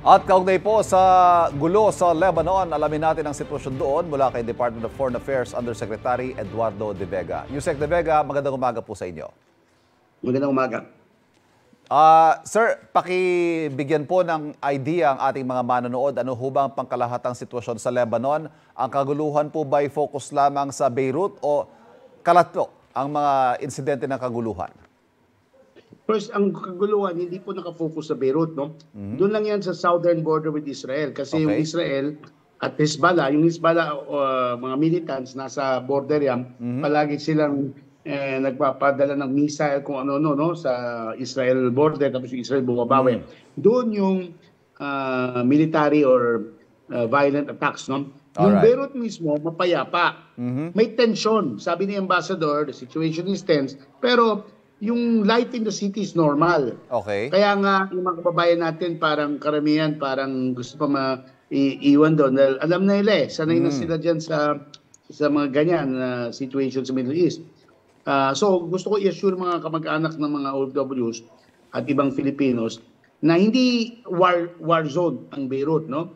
At kaugnay po sa gulo sa Lebanon, alamin natin ang sitwasyon doon mula kay Department of Foreign Affairs Undersecretary Eduardo De Vega. Yusek De Vega, magandang umaga po sa inyo. Magandang umaga. Sir, pakibigyan po ng idea ang ating mga manonood. Ano ho ba ang pangkalahatang sitwasyon sa Lebanon? Ang kaguluhan po ba'y focus lamang sa Beirut o kalat po ang mga insidente ng kaguluhan? First, ang kaguluhan, hindi po nakafocus sa Beirut, no? Doon lang yan sa southern border with Israel. Kasi yung Israel at Hezbollah, mga militants nasa border yan, palagi silang nagpapadala ng missile kung ano-ano, no? Sa Israel border, tapos yung Israel bumabawi. Doon yung military or violent attacks, no? Yung Beirut mismo, mapayapa. May tension. Sabi ni Ambassador, the situation is tense. Pero yung life in the city is normal. Kaya nga, yung mga kababayan natin, parang karamihan, parang gusto pa maiiwan doon. Alam na nila sanay na sila dyan sa mga ganyan situation sa Middle East. So, gusto ko i-assure mga kamag-anak ng mga OFWs at ibang Filipinos na hindi war zone ang Beirut, no?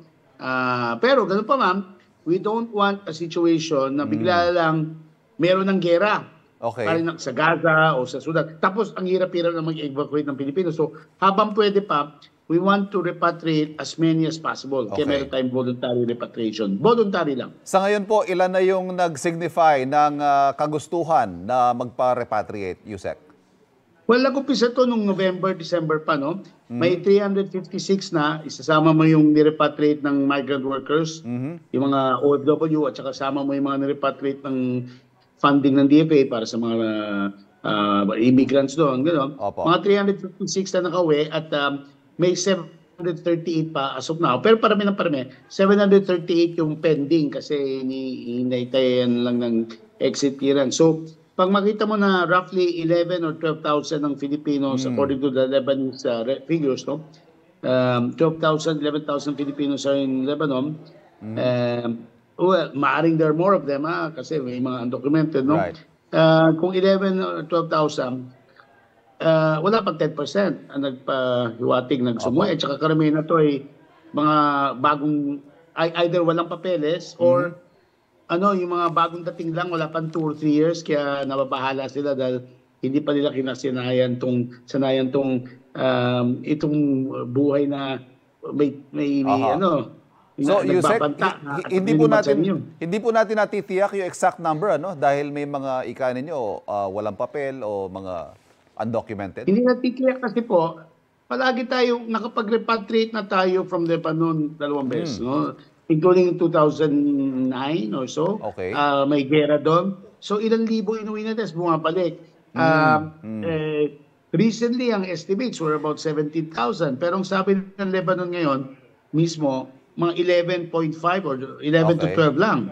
Pero ganun pa ma'am, we don't want a situation na bigla lang meron ng gera. Parang sa Gaza o sa Sudan. Tapos, ang hirap-hirap na mag-evacuate ng Pilipinos. So, habang pwede pa, we want to repatriate as many as possible. Kaya meron tayong voluntary repatriation. Voluntary lang. Sa ngayon po, ilan na yung nag-signify ng kagustuhan na magpa-repatriate, Yusek? Well, nag-umpisa ito noong November, December pa, no? May 356 na, isasama mo yung nirepatriate ng migrant workers, yung mga OFW, at saka sama mo yung mga nirepatriate ng funding ng DFA para sa mga immigrants doon. Gano'n. Mga 356 na nakauwi at may 738 pa as of now. Pero parami ng parami. 738 yung pending kasi hinahitayan lang ng exit clearance. So, pag makita mo na roughly 11 or 12,000 ng Filipinos according to the Lebanese figures, no? 12,000, 11,000 Filipinos are in Lebanon. Well, maaring there are more of them kasi may mga undocumented, no? Kung 11 or 12,000, wala pang 10% ang nagpahiwatig, nagsumuwi. At saka karamihan na ito ay mga bagong, either walang papeles or yung mga bagong dating lang, wala pang 2 or 3 years, kaya nababahala sila dahil hindi pa nila kinasanayan itong buhay na may So, Yusek, hindi po natin natitiyak yung exact number, dahil may mga ika ninyo walang papel o mga undocumented. Hindi natitiyak kasi po, palagi tayo, nakapag-repatriate na tayo from Lebanon 2 beses, no? Including 2009 or so. May gera doon. So, ilang libo inuwi na tapos bumabalik. Recently, ang estimates were about 17,000. Pero ang sabi ng Lebanon ngayon, mismo, mga 11.5 or 11 to 12 lang.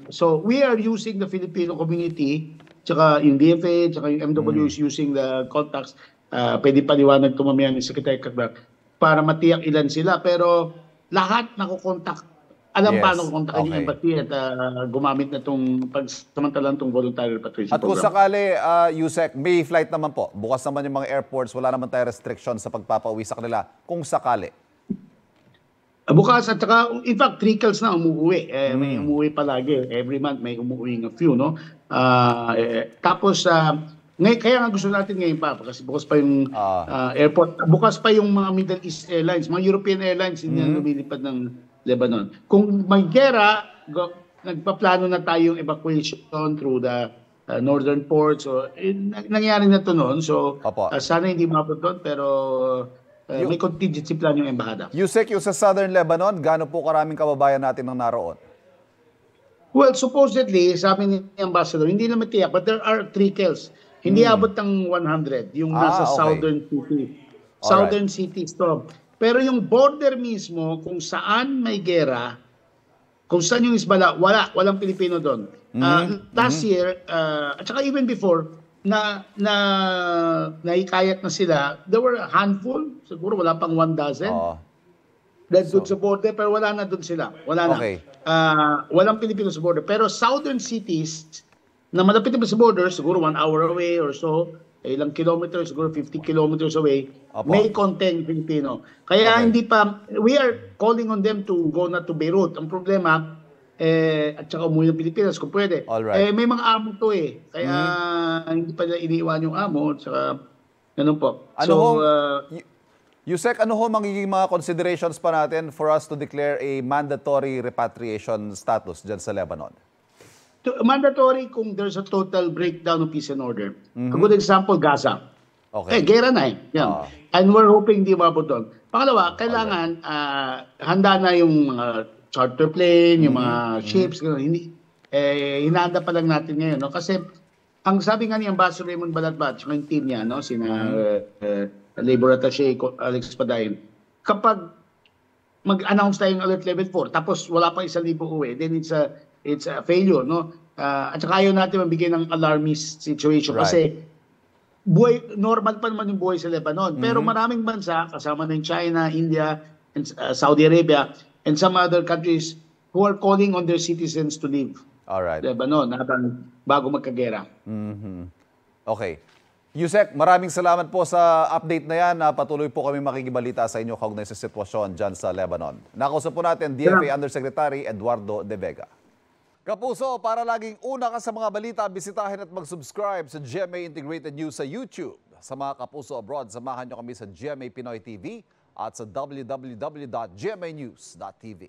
So, we are using the Filipino community, tsaka yung DFA, tsaka yung MW is using the contacts. Pwede paliwanag ito mamaya ni Secretary Cagbar para matiyak ilan sila. Pero lahat nakukontak. Alam paano kontakin yung embassy at gumamit na itong pagsamantalang itong voluntary repatriation program. At kung sakali, Yusek, may flight naman po. Bukas naman yung mga airports. Wala naman tayo restriction sa pagpapauwi sa kanila. Kung sakali. Bukas at saka, in fact, trickles na umuwi. May umuwi palagi. Every month may umuwi ng few, no? Tapos, kaya nga gusto natin ngayon pa, kasi bukas pa yung airport. Bukas pa yung mga Middle East Airlines, mga European Airlines, hindi na lumilipad ng Lebanon. Kung may gera, nagpaplano na tayong evacuation through the northern ports. So, nangyari na ito noon. So, sana hindi mabot doon, pero may contingency plan yung embahada. Yusek, yung sa Southern Lebanon, gaano po karaming kababayan natin ang naroon? Well, supposedly, sabi ni Ambassador, hindi naman tiyak, but there are trickles. Hindi abot ng 100, yung nasa Southern City. Southern City stop. Pero yung border mismo, kung saan may gera, kung saan yung Hezbollah, walang Pilipino doon. Last year, at saka even before, naikayat na sila, there were a handful, siguro wala pang 1 dozen. Doon sa border, pero wala na doon sila. Wala na. Walang Pilipino sa border. Pero southern cities, na malapit na sa border, siguro 1 hour away or so, ilang kilometers, siguro 50 kilometers away, Opo. may content Filipino. Kaya Okay. hindi pa, we are calling on them to go na to Beirut. Ang problema, at saka umuwi ng Pilipinas kung pwede. Alright. May mga amo to kaya hindi pa nila iniiwan yung amo, at saka ganun po. Ano ho, Yusek, ano ho magiging mga considerations pa natin for us to declare a mandatory repatriation status dyan sa Lebanon? Mandatory kung there's a total breakdown of peace and order. A good example, Gaza. Okay. Gera na Yan. And we're hoping di mabot doon. Pangalawa, kailangan handa na yung mga charter plane, yung mga ships, gano'n. Hindi, hinahanda pa lang natin ngayon. No? Kasi ang sabi nga ni Ambassador Raymond Balatbat, yung team niya, no? Sina Labor Attaché Alex Padayon, kapag mag-announce tayong alert level 4, tapos wala pa 1,000 uwi, then it's a failure, no? At saka ayaw natin mabigay ng alarmist situation kasi normal pa naman yung buhay sa Lebanon. Pero maraming bansa, kasama ng China, India, and Saudi Arabia, and some other countries who are calling on their citizens to leave Alright. Lebanon bago magkagera. Okay. Yusek, maraming salamat po sa update na yan. Patuloy po kami makikibalita sa inyo kaugnay sa sitwasyon dyan sa Lebanon. Nakausap po natin DFA Undersecretary Eduardo De Vega. Kapuso, para laging una ka sa mga balita, bisitahin at mag-subscribe sa GMA Integrated News sa YouTube. Sa mga kapuso abroad, samahan nyo kami sa GMA Pinoy TV at sa www.gmanews.tv.